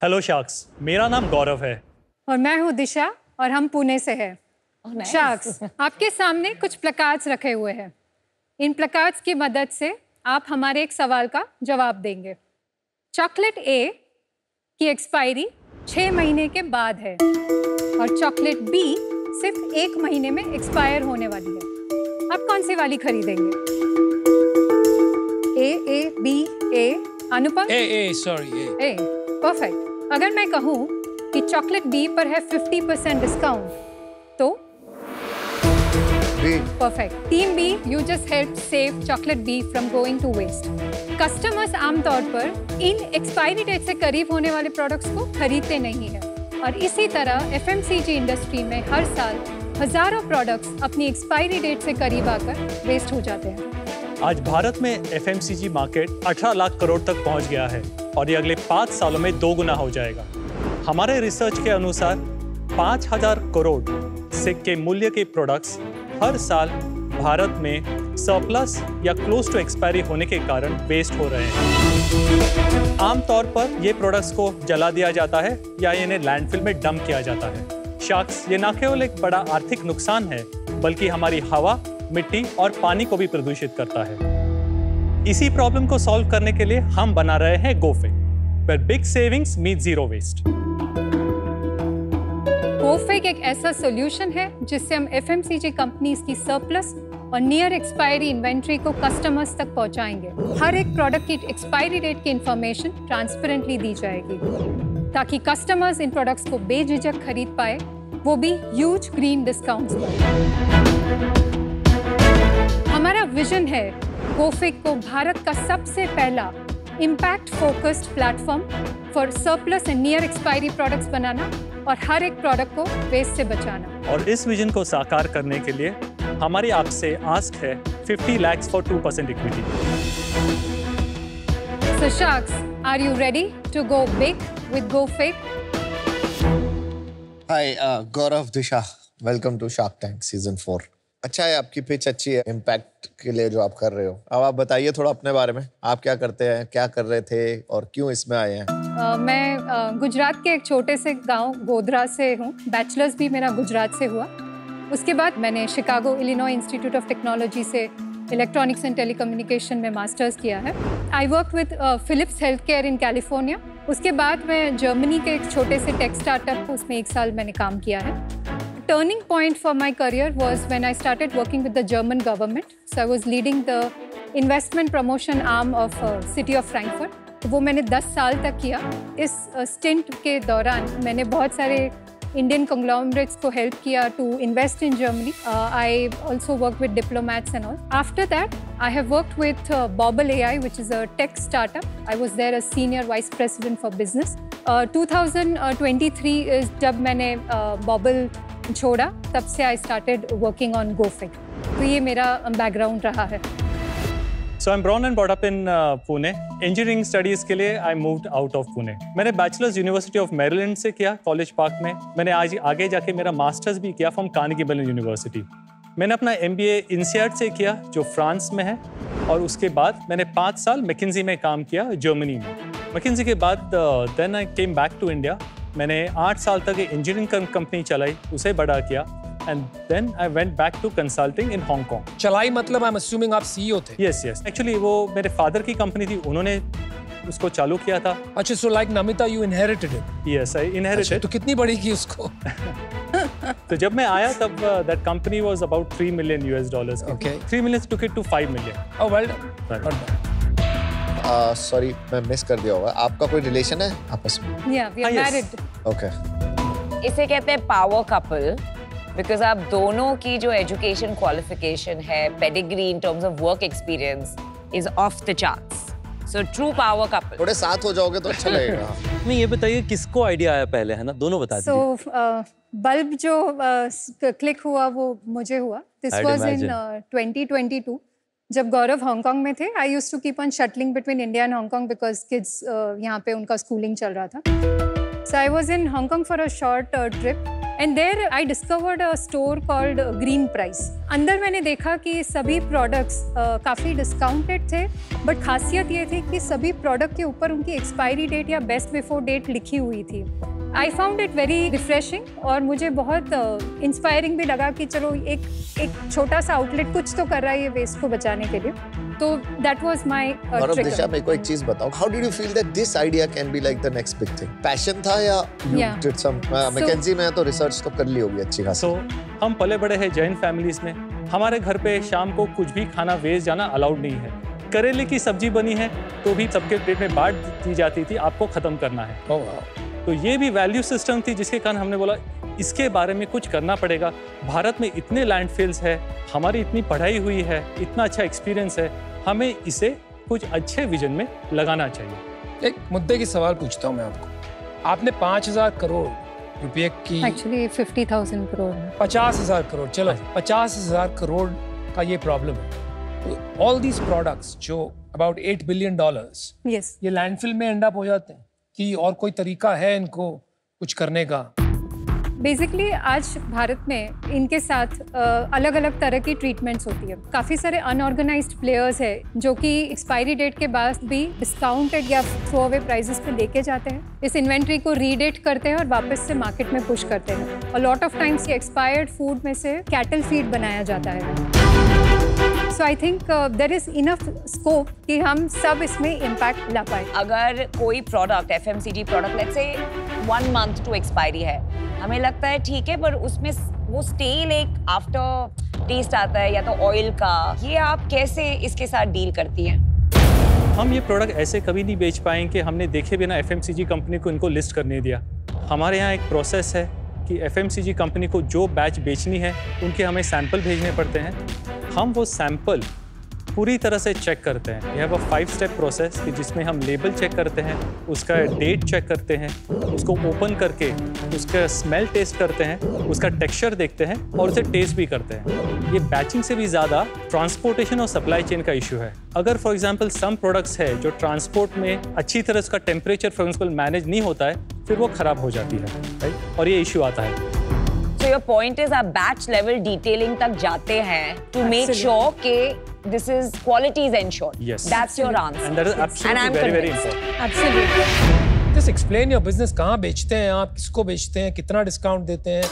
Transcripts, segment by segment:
Hello sharks, मेरा नाम गौरव है। और मैं हूँ दिशा और हम पुणे से हैं। शार्क्स, आपके सामने कुछ प्लकार्ड्स रखे हुए हैं। इन प्लकार्ड्स की मदद से आप हमारे एक सवाल का जवाब देंगे। चॉकलेट ए की एक्सपायरी 6 महीने के बाद है और चॉकलेट बी सिर्फ 1 महीने में एक्सपायर होने वाली है। आप कौन सी वाली खरीदेंगे? ए, बी, ए। अनुपम? ए, सॉरी, ए। परफेक्ट। अगर मैं कहूँ कि चॉकलेट बी पर है 50% डिस्काउंट तो? B. Perfect. Team B, you just help save chocolate B from going to waste. Customers आमतौर पर इन एक्सपायरी डेट से करीब होने वाले प्रोडक्ट्स को खरीदते नहीं हैं और इसी तरह एफएमसीजी इंडस्ट्री में हर साल हजारों प्रोडक्ट्स अपनी एक्सपायरी डेट से करीब आकर वेस्ट हो जाते हैं। आज भारत में एफएमसीजी मार्केट 18 लाख करोड़ तक पहुंच गया है और ये अगले 5 सालों में 2 गुना हो जाएगा। हमारे रिसर्च के अनुसार 5000 करोड़ से के मूल्य के प्रोडक्ट्स हर साल भारत में सरप्लस या क्लोज टू एक्सपायरी होने के कारण वेस्ट हो रहे हैं। आमतौर पर ये प्रोडक्ट्स को जला दिया जाता है या इन्हें लैंडफिल में डंप किया जाता है। शार्क्स, ये न केवल एक बड़ा आर्थिक नुकसान है बल्कि हमारी हवा, मिट्टी और पानी को भी प्रदूषित करता है। इसी प्रॉब्लम को सॉल्व करने के लिए हम बना रहे हैं गोफिक, where big savings meet zero waste। गोफिक एक ऐसा सॉल्यूशन है जिससे हम एफएमसीजी कंपनीज की सरप्लस और नियर एक्सपायरी इन्वेंट्री को कस्टमर्स तक पहुंचाएंगे। हर एक प्रोडक्ट की एक्सपायरी डेट की इंफॉर्मेशन ट्रांसपेरेंटली दी जाएगी ताकि कस्टमर्स इन प्रोडक्ट्स को बेझिझक खरीद पाए, वो भी ह्यूज ग्रीन डिस्काउंट्स पर। हमारा विजन है गोफिक को भारत का सबसे पहला impact focused platform for surplus and near expiry products बनाना और हर एक प्रोडक्ट को वेस्ट से बचाना। और इस विजन को साकार करने के लिए हमारी आपसे आस्क है 50 lakhs for 2% equity. So Sharks, are you ready to go big with GoFig? Hi, Gaurav, Disha. Welcome to Shark Tank Season 4. अच्छा है, आपकी पिच अच्छी है इम्पैक्ट के लिए जो आप कर रहे हो। अब आप बताइए थोड़ा अपने बारे में, आप क्या करते हैं, क्या कर रहे थे और क्यों इसमें आए हैं? मैं गुजरात के एक छोटे से गांव गोधरा से हूँ। बैचलर्स भी मेरा गुजरात से हुआ। उसके बाद मैंने Chicago Illinois Institute of Technology से इलेक्ट्रॉनिक्स एंड टेलीकम्युनिकेशन में मास्टर्स किया है। I work with Philips health care in California. उसके बाद मैं जर्मनी के एक छोटे से टेक स्टार्टअप, उसमें 1 साल मैंने काम किया है। Turning point for my career was when I started working with the German government. So I was leading the investment promotion arm of City of Frankfurt. तो वो मैंने 10 साल तक किया। इस stint के दौरान मैंने बहुत सारे Indian conglomerates को help किया to invest in Germany. I also worked with diplomats and all. After that, I have worked with Bobble AI, which is a tech startup. I was there as senior vice president for business. 2023 is जब मैंने Bobble छोड़ा, तब से I started working on गोफिक। तो ये मेरा background रहा है। So I'm born and brought up in Pune. Engineering studies के लिए I moved out of Pune. मैंने बैचलर्स यूनिवर्सिटी ऑफ मैरीलैंड से किया कॉलेज पार्क में। मैंने आज आगे जाके मेरा मास्टर्स भी किया फ्रॉम कार्नेगी मेलन यूनिवर्सिटी। मैंने अपना MBA INSEAD से किया जो फ्रांस में है और उसके बाद मैंने 5 साल मैकिन्जी में काम किया जर्मनी में। मैकिन्जी के बाद then I came back to India. मैंने 8 साल तक इंजीनियरिंग कंपनी चलाई, उसे बड़ा किया and then I went back to consulting in Hong. चलाई मतलब आई एम अज्यूमिंग आप CEO थे? यस एक्चुअली वो मेरे फादर की कंपनी थी, उन्होंने उसको चालू किया था। अच्छा, so like Namita you inherited it? Yes I inherited. तो कितनी बड़ी की उसको? तो जब मैं आया तब that company was about $3 million Okay. 3 million took it to 5 million. Oh well done. Sorry, मैं मिस कर दिया होगा। आपका कोई रिलेशन है आपस में? Yeah, we are yes. married. Okay. इसे कहते हैं पावर कपल बिकॉज आप दोनों की जो एजुकेशन क्वालिफिकेशन है, pedigree in terms of work experience is of the charts. So true power couple. थोड़े साथ हो जाओगे तो अच्छा लगेगा। नहीं, ये बताइए किसको आइडिया आया पहले, है ना? दोनों बता दीजिए। So बल्ब जो क्लिक हुआ वो मुझे हुआ। This I'd was in imagine. 2022 जब गौरव हांगकांग में थे। I used to keep on shuttling between India and Hong Kong because kids यहाँ पे उनका स्कूलिंग चल रहा था। So I was in Hong Kong for a short trip and there I discovered a store called Green Price. अंदर मैंने देखा कि सभी प्रोडक्ट्स काफ़ी डिस्काउंटेड थे, बट खासियत ये थी कि सभी प्रोडक्ट के ऊपर उनकी एक्सपायरी डेट या बेस्ट बिफोर डेट लिखी हुई थी। I found it very refreshing और मुझे बहुत इंस्पायरिंग भी लगा कि चलो एक छोटा सा आउटलेट कुछ तो कर रहा है ये वेस्ट को बचाने के लिए। तो दैट वाज माय और अब दिशा, मेरे को एक चीज बताओ, how did you feel that this idea can be like the next big thing? Passion था या यू डिड सम मैकेंजी में तो रिसर्च तो कर ली होगी अच्छी खासी? सो हम पले बड़े हैं जैन फैमिलीज में। हमारे घर पे शाम को कुछ भी खाना वेस्ट जाना अलाउड नहीं है। करेले की सब्जी बनी है तो भी सबके प्लेट में बांट दी जाती थी, आपको खत्म करना है। तो ये भी वैल्यू सिस्टम थी जिसके कारण हमने बोला इसके बारे में कुछ करना पड़ेगा। भारत में इतने लैंडफिल्स है, हमारी इतनी पढ़ाई हुई है, इतना अच्छा एक्सपीरियंस है, हमें इसे कुछ अच्छे विजन में लगाना चाहिए। एक मुद्दे की सवाल पूछता हूँ मैं आपको। आपने 5,000 करोड़ रुपये की, एक्चुअली 50,000 करोड़ 50,000 करोड़, चलो 50,000 करोड़ का ये प्रॉब्लम है। ऑल दीज प्रोडक्ट्स जो अबाउट $8 बिलियन, यस, ये लैंडफिल में एंड अप हो जाते हैं कि और कोई तरीका है इनको कुछ करने का? बेसिकली आज भारत में इनके साथ अलग अलग तरह की ट्रीटमेंट्स होती है। काफ़ी सारे अनऑर्गेनाइज्ड प्लेयर्स हैं जो कि एक्सपायरी डेट के बाद भी डिस्काउंटेड या थ्रो अवे प्राइसेस पे लेके जाते हैं। इस इन्वेंट्री को रीडेट करते हैं और वापस से मार्केट में पुश करते हैं। और लॉट ऑफ टाइम्स ये एक्सपायर्ड फूड में से कैटल फीड बनाया जाता है। So I think there is enough scope कि हम सब इसमें इम्पैक्ट ला पाए। अगर कोई product FMCG product let's say 1 month to expiry है, हमें लगता है ठीक है, पर उसमें वो स्टेल एक आफ्टर टेस्ट आता है या तो ऑयल का, ये आप कैसे इसके साथ डील करती हैं? हम ये प्रोडक्ट ऐसे कभी नहीं बेच पाएंगे हमने देखे बिना FMCG कंपनी को इनको लिस्ट करने दिया। हमारे यहाँ एक प्रोसेस है कि FMCG कंपनी को जो बैच बेचनी है उनके हमें सैंपल भेजने पड़ते हैं। हम वो सैंपल पूरी तरह से चेक करते हैं। यह वो 5 स्टेप प्रोसेस कि जिसमें हम लेबल चेक करते हैं, उसका डेट चेक करते हैं, उसको ओपन करके उसका स्मेल टेस्ट करते हैं, उसका टेक्सचर देखते हैं और उसे टेस्ट भी करते हैं। ये बैचिंग से भी ज़्यादा ट्रांसपोर्टेशन और सप्लाई चेन का इशू है। अगर फॉर एग्जांपल सम प्रोडक्ट्स है जो ट्रांसपोर्ट में अच्छी तरह उसका टेम्परेचर फॉर एग्जांपल मैनेज नहीं होता है, फिर वो खराब हो जाती है, राइट? और ये इशू आता है। So your point is आप batch level detailing तक जाते हैं to make sure कि this is quality is ensured. Yes. That's your answer. And that is absolutely very important. Absolutely. Just explain your business, कहाँ बेचते हैं आप, किसको बेचते हैं, कितना डिस्काउंट देते हैं?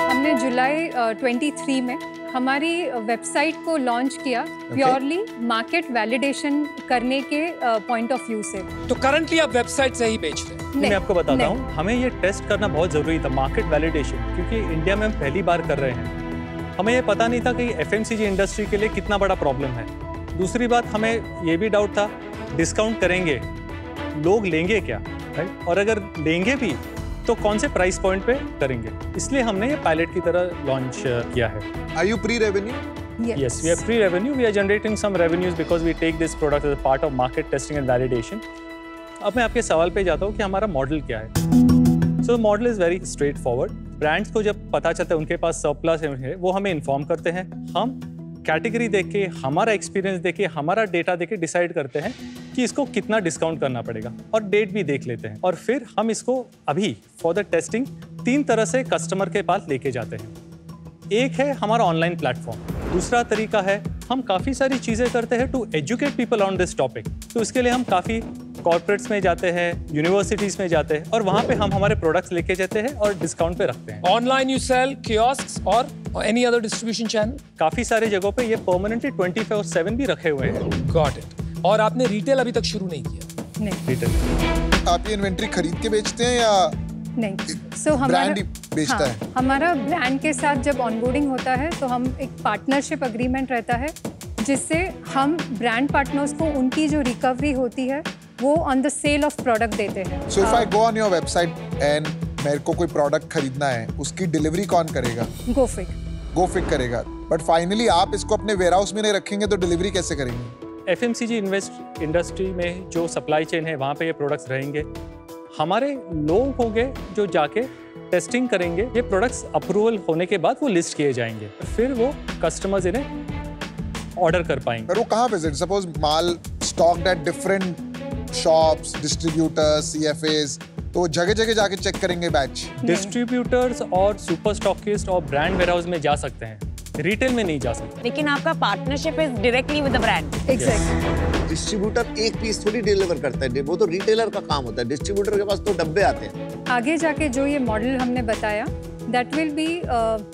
हमने जुलाई 23 में हमारी वेबसाइट को लॉन्च किया प्योरली मार्केट वैलिडेशन करने के पॉइंट ऑफ व्यू से। तो करंटली आप वेबसाइट से ही बेच रहे हैं? मैं आपको बताता हूँ, हमें ये टेस्ट करना बहुत ज़रूरी था, मार्केट वैलिडेशन, क्योंकि इंडिया में हम पहली बार कर रहे हैं। हमें ये पता नहीं था कि FMCG इंडस्ट्री के लिए कितना बड़ा प्रॉब्लम है। दूसरी बात, हमें ये भी डाउट था डिस्काउंट करेंगे लोग लेंगे क्या, राइट? और अगर लेंगे भी तो कौन से प्राइस पॉइंट पे करेंगे, इसलिए हमने ये पायलट की तरह लॉन्च किया है। Are you pre-revenue? Yes, we are pre-revenue. We are generating some revenues because we take this product as a part of market testing and validation. अब मैं आपके सवाल पे जाता हूँ कि हमारा मॉडल क्या है। So model is very straight forward. Brands को जब पता चलता है उनके पास सरप्लस है, वो हमें इन्फॉर्म करते हैं। हम कैटेगरी देख के, हमारा एक्सपीरियंस देख के, हमारा डेटा देख के डिसाइड करते हैं कि इसको कितना डिस्काउंट करना पड़ेगा और डेट भी देख लेते हैं। और फिर हम इसको अभी फॉर द टेस्टिंग 3 तरह से कस्टमर के पास लेके जाते हैं। एक है हमारा ऑनलाइन प्लेटफॉर्म, दूसरा तरीका है हम काफ़ी सारी चीज़ें करते हैं to educate people on this topic. तो इसके लिए हम काफ़ी कॉर्पोरेट्स में जाते हैं, यूनिवर्सिटीज़ में जाते हैं और वहाँ पे हम हमारे प्रोडक्ट्स लेके जाते हैं और डिस्काउंट पे रखते हैं। ऑनलाइन यू सेल कियोस्क्स और एनी अदर डिस्ट्रीब्यूशन चैनल? काफ़ी सारे जगहों पे ये परमानेंटली 24/7 भी रखे हुए हैं। Got it. और आपने रिटेल अभी तक शुरू नहीं किया? नहीं। रिटेल आप ये इन्वेंट्री खरीद के बेचते हैं या नहीं। सो ब्रांड ही बेचता है? हमारा ब्रांड के साथ जब ऑनबोर्डिंग होता है तो हम एक पार्टनरशिप एग्रीमेंट रहता है जिससे हम ब्रांड पार्टनर्स को उनकी जो रिकवरी होती है वो on the sale of product देते हैं। So if I go on your website and मेरे को कोई प्रोडक्ट खरीदना है, उसकी डिलीवरी कौन करेगा? गोफिक करेगा। बट फाइनली आप इसको अपने वेयरहाउस में नहीं रखेंगे तो डिलीवरी कैसे करेंगे? FMCG इंडस्ट्री में जो सप्लाई चेन है वहाँ पे ये प्रोडक्ट्स रहेंगे। हमारे लोग होंगे जो जाके टेस्टिंग करेंगे, ये प्रोडक्ट्स अप्रूवल होने के बाद वो लिस्ट किए जाएंगे, फिर वो कस्टमर्स इन्हें ऑर्डर कर पाएंगे। पर वो कहाँ पे? Suppose mall stocked at different shops, distributors, CFAs, तो जगह जगह जाके चेक करेंगे बैच। डिस्ट्रीब्यूटर्स और सुपर स्टॉकिस्ट और ब्रांड वेयरहाउस में जा सकते हैं, रिटेल में नहीं जा सकते। लेकिन आपका partnership is directly with the brand. Exactly. Distributor एक पीस थोड़ी डिलीवर करता है, वो तो रिटेलर का काम होता है। डिस्ट्रीब्यूटर के पास तो डब्बे आते हैं। आगे जाके जो ये मॉडल हमने बताया that will B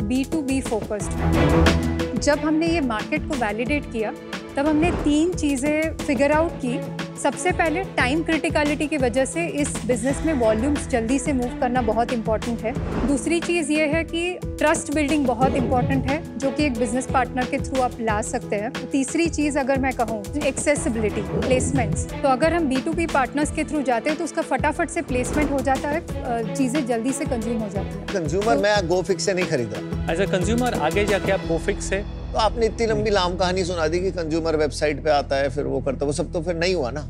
B2B focused. जब हमने ये मार्केट को वैलिडेट किया तब हमने 3 चीज़ें फिगर आउट की। सबसे पहले टाइम क्रिटिकलिटी की वजह से इस बिजनेस में वॉल्यूम्स जल्दी से मूव करना बहुत इंपॉर्टेंट है। दूसरी चीज़ ये है कि ट्रस्ट बिल्डिंग बहुत इंपॉर्टेंट है, जो कि एक बिजनेस पार्टनर के थ्रू आप ला सकते हैं। तीसरी चीज़ अगर मैं कहूँ एक्सेसिबिलिटी, प्लेसमेंट्स। तो अगर हम B2B पार्टनर्स के थ्रू जाते हैं तो उसका फटाफट से प्लेसमेंट हो जाता है, चीज़ें जल्दी से कंज्यूम हो जाती है। कंज्यूमर मैं GoFix से नहीं खरीदा। एज ए कंज्यूमर आगे जाके आप GoFix से, तो आपने इतनी लंबी लाम कहानी सुना दी कि कंज्यूमर वेबसाइट पे आता है फिर वो करता है, वो सब तो फिर नहीं हुआ ना।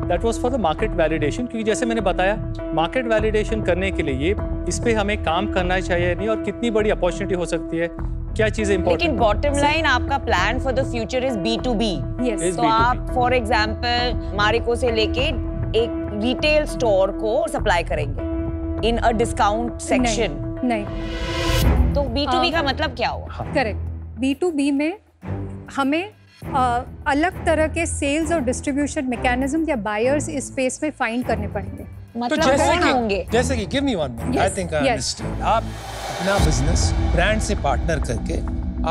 That was for the market validation, क्योंकि जैसे मैंने बताया मार्केट वैलिडेशन करने के लिए इस पे हमें काम करना चाहिए नहीं, और कितनी बड़ी अपॉर्चुनिटी हो सकती है, क्या चीजें इंपॉर्टेंट। लेकिन बॉटम लाइन आपका plan for the future is B2B। Yes. तो आप फॉर एग्जांपल मारिको से लेके एक रिटेल स्टोर को सप्लाई करेंगे इन अ डिस्काउंट सेक्शन। नहीं। तो B2B का मतलब क्या हुआ? करेक्ट। B2B में हमें अलग तरह के सेल्स और डिस्ट्रीब्यूशन मैकेनिज्म या बायर्स इस स्पेस में फाइंड करने पड़ेंगे। तो मतलब कौन होंगे? जैसे कि give me one minute, I think I understand. आप अपना बिजनेस ब्रांड से पार्टनर करके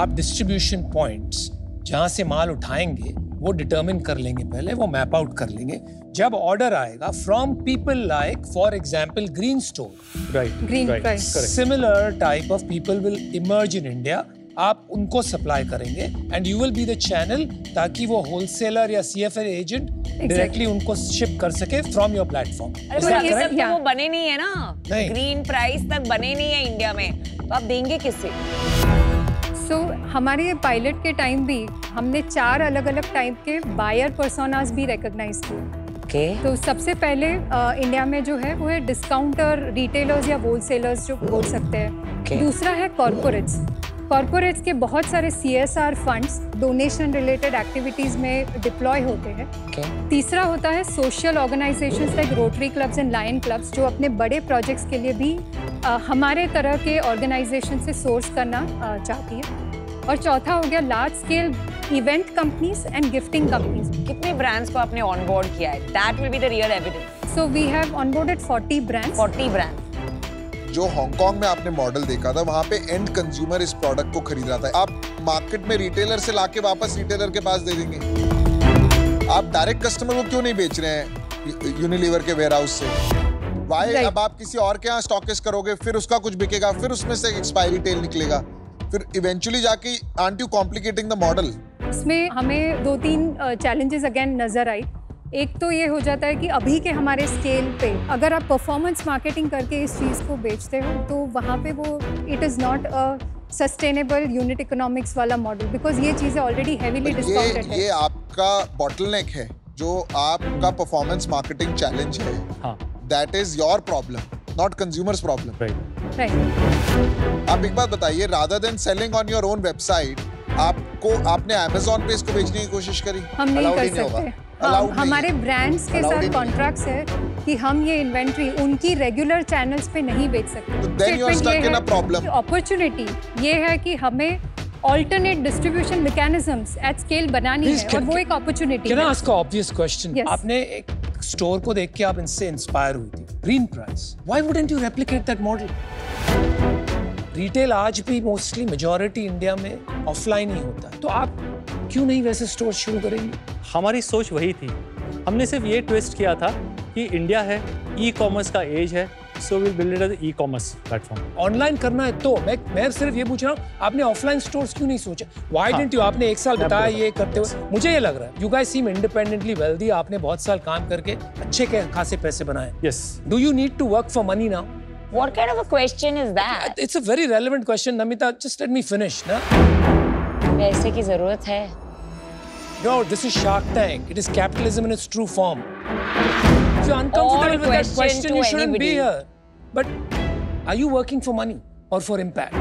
आप डिस्ट्रीब्यूशन पॉइंट्स जहां से माल उठाएंगे वो डिटरमिन कर लेंगे, पहले वो मैप आउट कर लेंगे। जब ऑर्डर आएगा from people like for example green store, right, green price, similar type of people will emerge in India. आप उनको सप्लाई करेंगे and you will be the channel, ताकि वो होलसेलर या CFA एजेंट डायरेक्टली उनको शिप कर सके फ्रॉम योर प्लेटफॉर्म। अरे तो ये सब तो वो बने नहीं है ना, ग्रीन प्राइस तक बने नहीं है इंडिया में, तो आप देंगे किससे? हमारे पायलट के टाइम भी हमने 4 अलग अलग टाइप के बायर पर्सोनास भी रिकॉग्नाइज किए। तो सबसे पहले इंडिया में जो है वो है डिस्काउंटर, रिटेलर्स या होलसेलर्स जो बोल सकते हैं। दूसरा है कॉर्पोरेट्स। कॉर्पोरेट्स के बहुत सारे CSR funds donation related activities में डिप्लॉय होते हैं। तीसरा होता है social organisations like Rotary clubs and Lion clubs, जो अपने बड़े प्रोजेक्ट्स के लिए भी हमारे तरह के ऑर्गेनाइजेशन से सोर्स करना चाहती है। और चौथा हो गया large scale event companies and gifting companies. कितने ब्रांड्स को आपने ऑनबोर्ड किया है? That will be the real evidence. So we have onboarded 40 brands. 40 brands. जो हांगकांग में आपने मॉडल देखा था, वहाँ पे एंड कंज्यूमर इस प्रोडक्ट को खरीद रहा था। आप मार्केट में रिटेलर से लाके वापस रिटेलर के पास दे देंगे। आप डायरेक्ट कस्टमर को क्यों नहीं बेच रहे हैं यूनिलीवर के वेयरहाउस से? वाई अब आप किसी और के यहाँ स्टॉकिस्ट करोगे, फिर उसका कुछ बिकेगा, फिर उसमें से एक्सपायरी टेल निकलेगा, फिर इवेंचुअली जाके aunt you complicating the model? इसमें हमें 2-3 चैलेंजेस अगेन नजर आई। एक तो ये हो जाता है कि अभी के हमारे स्केल पे अगर आप परफॉर्मेंस मार्केटिंग करके इस चीज़ को बेचते हो तो वहाँ पे वो it is not a sustainable unit economics वाला मॉडल, बिकॉज ये चीज़ें ऑलरेडी हेवीली डिस्काउंटेड है। ये आपका बॉटलनेक है, जो आपका परफॉर्मेंस मार्केटिंग चैलेंज है। That is your problem, not consumers problem. Right. आप एक बात बताइए, rather than selling on your own website, आपने अमेज़न पे इसको बेचने की कोशिश करी? हम नहीं कर सकते। हमारे ब्रांड्स के साथ कॉन्ट्रैक्ट्स है कि हम ये इन्वेंट्री उनकी रेगुलर चैनल्स पे नहीं बेच सकते। तो then you are stuck in a problem. Opportunity ये है कि हमें alternate distribution mechanisms at scale बनानी है, और वो एक अपॉर्चुनिटी है। Can I ask an obvious question? आपने एक स्टोर को देख के आप इनसे इंस्पायर हुई थी, green price. Why wouldn't you replicate that model? Retail आज भी मोस्टली मेजॉरिटी इंडिया में ऑफलाइन ही होता है, तो आप क्यों नहीं वैसे स्टोर शुरू करेंगे? हमारी सोच वही थी। हमने सिर्फ ये ट्विस्ट किया था कि इंडिया है, ई-कॉमर्स का एज है, so will build it as e-commerce platform. Online करना है तो मैं सिर्फ ये पूछ रहा हूँ, आपने ऑफलाइन स्टोर्स क्यों नहीं सोचा? Why didn't you? आपने 1 साल बताया ये करते हुए, मुझे ये लग रहा है you guys seem independently wealthy, आपने बहुत साल काम करके अच्छे खासे पैसे बनाए। Yes. Do you need to work for money now? What kind of a question is that? It's a very relevant question, Namita. Just let me finish, na? पैसे की जरूरत है। No, this is Shark Tank. It is capitalism in its true form. If you're uncomfortable with that question, you shouldn't be here. But are you working for money or for impact?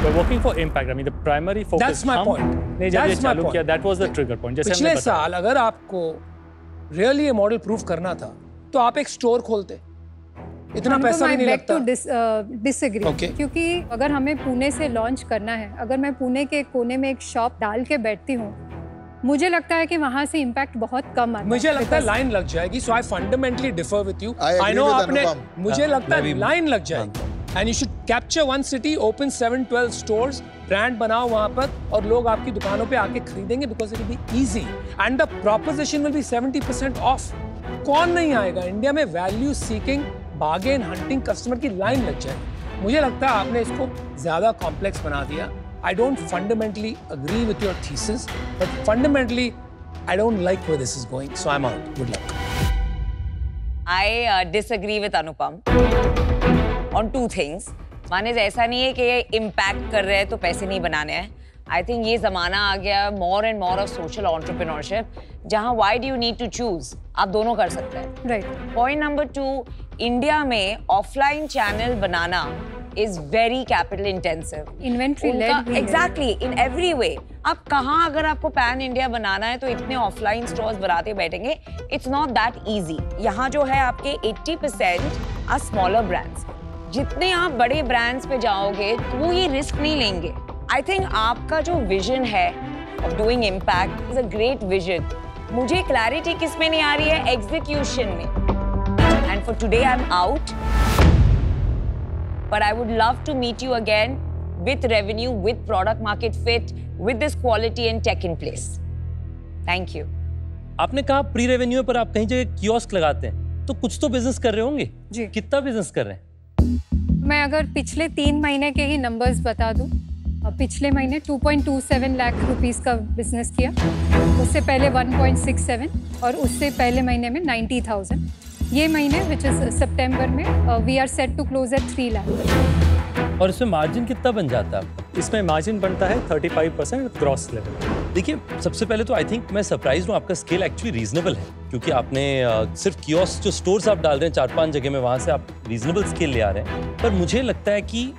We're working for impact. I mean, the primary focus. That's my point. ने जब ये चालू किया, that was the trigger point. जैसे हमने पिछले साल अगर आपको really ये मॉडल प्रूव करना था, तो आप एक स्टोर खोलते, इतना पैसा भी नहीं लगता। डिसएग्री क्योंकि अगर हमें पुणे से लॉन्च करना है, अगर मैं पुणे के कोने में एक शॉप डाल के बैठती हूँ, मुझे लगता है कि वहां से इम्पैक्ट बहुत कम आता है। मुझे लगता है लाइन लग जाएगी, so I fundamentally differ with you. I know आपने, मुझे लगता है लाइन लग जाएगी। And you should capture one city, open 7-12 stores, brand बनाओ वहां पर और लोग आपकी दुकानों पे आके खरीदेंगे because it will be easy and the proposition will be 70% of. कौन नहीं आएगा? इंडिया में value seeking, bargain hunting customer की लाइन लग जाएगी। मुझे लगता है आपने इसको ज्यादा कॉम्प्लेक्स बना दिया। I don't fundamentally agree with your thesis, but fundamentally, I don't like where this is going, so I'm out. Good luck. I disagree with Anupam on two things. One is ऐसा नहीं है कि ये impact कर रहे हैं तो पैसे नहीं बनाने हैं. I think ये ज़माना आ गया more and more of social entrepreneurship, जहाँ why do you need to choose? आप दोनों कर सकते हैं. Right. Point number 2, इंडिया में offline channel banana is very capital intensive. Inventory led भी exactly in every way. अब कहाँ अगर आपको पैन इंडिया बनाना है तो इतने ऑफलाइन स्टोर्स बनाते बैठेंगे, it's not that easy. यहाँ जो है आपके 80% are smaller brands. जितने आप बड़े ब्रांड्स पे जाओगे तो वो ये रिस्क नहीं लेंगे. I think आपका जो विजन है of doing impact is a great vision. मुझे क्लैरिटी किस में नहीं आ रही है? एग्जीक्यूशन में. And for today I'm out. But I would love to meet you again with revenue, with product market fit, with this quality and tech in place. Thank you. आपने कहा pre revenue पर आप कहीं जगह kiosk लगाते हैं, तो कुछ तो बिजनेस कर रहे होंगे जी। कितना बिजनेस कर रहे हैं? मैं अगर पिछले 3 महीने के ही नंबर्स बता दूं, पिछले महीने 2.27 लाख रुपीस का बिजनेस किया, उससे पहले 1.67 और उससे पहले महीने में 90,000। ये महीने विच इज सितंबर में we are set to close at 3 lakh. और इसमें मार्जिन कितना बन जाता है? इसमें मार्जिन बनता है 35% ग्रॉस लेवल। देखिए, सबसे पहले तो आई थिंक मैं सरप्राइज हूँ, आपका स्केल एक्चुअली रीजनेबल है, क्योंकि आपने सिर्फ कियोस्क जो स्टोर्स आप डाल रहे हैं 4-5 जगह में, वहाँ से आप रीजनेबल स्केल ले आ रहे हैं। पर मुझे लगता है कि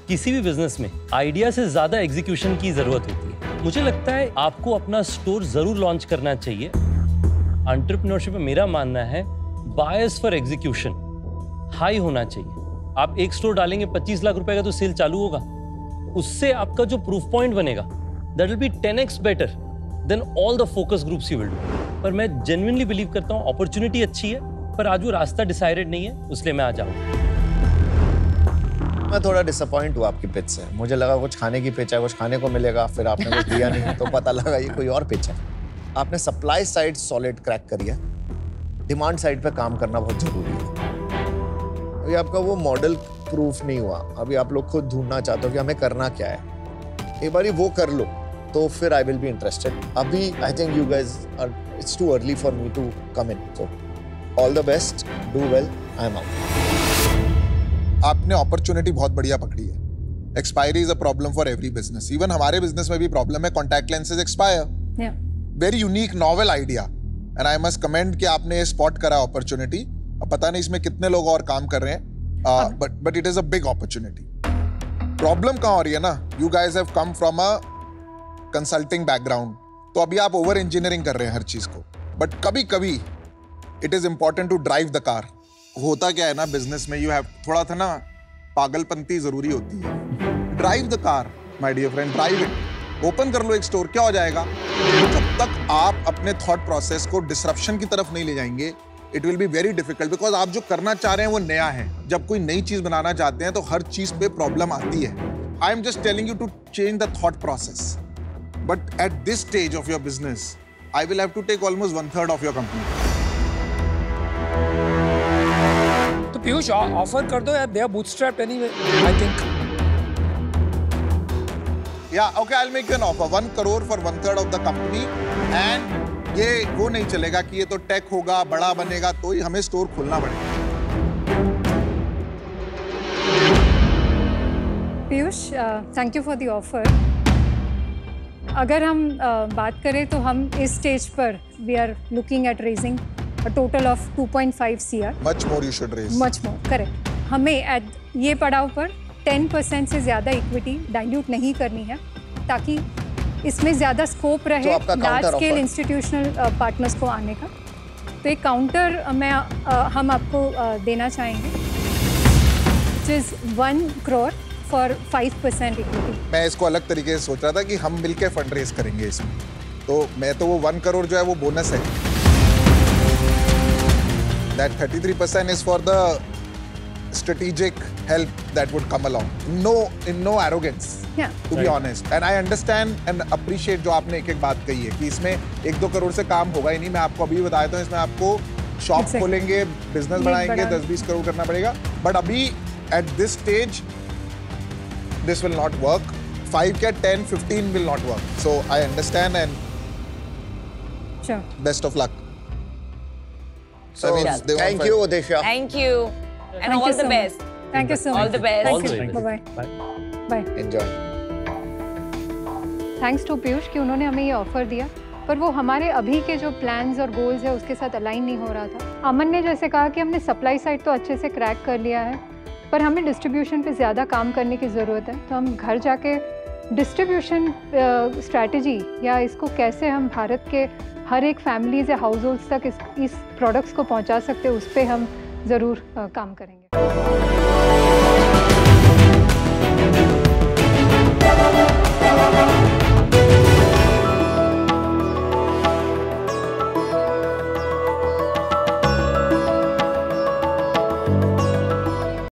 किसी भी बिजनेस में आइडिया से ज़्यादा एग्जीक्यूशन की ज़रूरत होती है। मुझे लगता है आपको अपना स्टोर ज़रूर लॉन्च करना चाहिए। एंटरप्रेन्योरशिप में मेरा मानना है बायस फॉर एग्जीक्यूशन हाई होना चाहिए। आप एक स्टोर डालेंगे 25 लाख रुपए का तो सेल चालू होगा, उससे आपका जो प्रूफ पॉइंट बनेगा that will B 10x better than all the focus groups you will do. पर मैं जेन्युइनली बिलीव करता हूँ अपॉर्चुनिटी अच्छी है, पर आज वो रास्ता डिसाइडेड नहीं है, इसलिए मैं आ जाऊँगा। मैं थोड़ा डिसअपॉइंट हुआ आपकी पिच से। मुझे लगा कुछ खाने की पिच है, कुछ खाने को मिलेगा, फिर आपने कुछ दिया नहीं तो पता लगा ये कोई और पिच है। आपने सप्लाई साइड सॉलिड क्रैक करी है, डिमांड साइड पे काम करना बहुत जरूरी है। अभी आपका वो मॉडल प्रूफ नहीं हुआ, अभी आप लोग खुद ढूंढना चाहते हो कि हमें करना क्या है। एक बारी वो कर लो तो फिर आई विल बी इंटरेस्टेड। अभी I think you guys are, it's too early for me to come in, so all the best, do well, I am out. आपने अपॉर्चुनिटी बहुत बढ़िया पकड़ी है। Expiry is a problem for every business, even हमारे business में भी problem है, contact lenses expire. Very unique novel idea and I must commend कि आपने स्पॉट करा अपॉर्चुनिटी। अब पता नहीं इसमें कितने लोग और काम कर रहे हैं, but it is a big opportunity. Problem कहाँ हो रही है ना, you guys have come from a consulting background, तो अभी आप ओवर इंजीनियरिंग कर रहे हैं हर चीज को। बट कभी कभी it is important to drive the car. होता क्या है ना बिजनेस में, यू हैव थोड़ा था ना पागलपंती जरूरी होती है। Drive the car my dear friend, drive it. Open कर लो एक स्टोर, क्या हो जाएगा? जब तक आप अपने थॉट प्रोसेस को डिसरप्शन की तरफ नहीं ले जाएंगे, it will be very difficult, because आप जो करना चाह रहे हैं वो नया है। जब कोई नई चीज बनाना चाहते हैं तो हर चीज पे प्रॉब्लम आती है। I am just telling you to change the thought process, but at this stage of your business I will have to take almost 1/3 of your company. तो पीयूष ऑफर कर दो यार, they are bootstrapped anyway, I think. Yeah, okay, I'll make you an offer. 1 crore for 1/3 of the company, and ये वो नहीं चलेगा कि ये तो टेक होगा, बड़ा बनेगा, तो ही हमें स्टोर खोलना पड़ेगा। Piyush, thank you for the offer. अगर हम बात करें तो हम इस स्टेज पर we are looking at raising a total of 2.5 CR. Much more you should raise. Much more, correct. हमें एट ये पड़ाव पर 10% से ज़्यादा इक्विटी डाइल्यूट नहीं करनी है, ताकि इसमें ज़्यादा स्कोप रहे लार्ज स्केल इंस्टीट्यूशनल पार्टनर्स को आने का। तो एक काउंटर हम आपको देना चाहेंगे, which is 1 crore for 5% equity. मैं इसको अलग तरीके से सोच रहा था कि हम मिलके फंड रेज करेंगे इसमें, तो मैं तो वो 1 करोड़ जो है वो बोनस है। That 33% is for the strategic help that would come along. In no arrogance, Yeah. to be honest. And I understand and appreciate जो आपने एक बात कही है कि इसमें 1-2 करोड़ से काम होगा ही नहीं। मैं आपको अभी बताया था, इसमें आपको शॉप Exactly. खोलेंगे, बिजनेस बढ़ाएंगे, 10-20 करोड़ करना पड़ेगा। बट अभी at this stage, this will not work. 5 क्या 10-15 will not work. So I understand and Sure. best of luck. So, thank you, Disha. Thank you. And Thank all you the so best. Thank you so much. All the best. All the Thank you. best. Bye-bye. Bye. Enjoy. Thanks to Piyush कि उन्होंने हमें ये offer दिया, पर वो हमारे अभी के जो प्लान्स और गोल्स है उसके साथ अलाइन नहीं हो रहा था। अमन ने जैसे कहा कि हमने सप्लाई साइड तो अच्छे से क्रैक कर लिया है, पर हमें डिस्ट्रीब्यूशन पे ज़्यादा काम करने की ज़रूरत है। तो हम घर जाके डिस्ट्रीब्यूशन स्ट्रैटेजी या इसको कैसे हम भारत के हर एक फैमिलीज या हाउस होल्ड्स तक इस प्रोडक्ट्स को पहुंचा सकते हैं, उस पर हम ज़रूर काम करेंगे।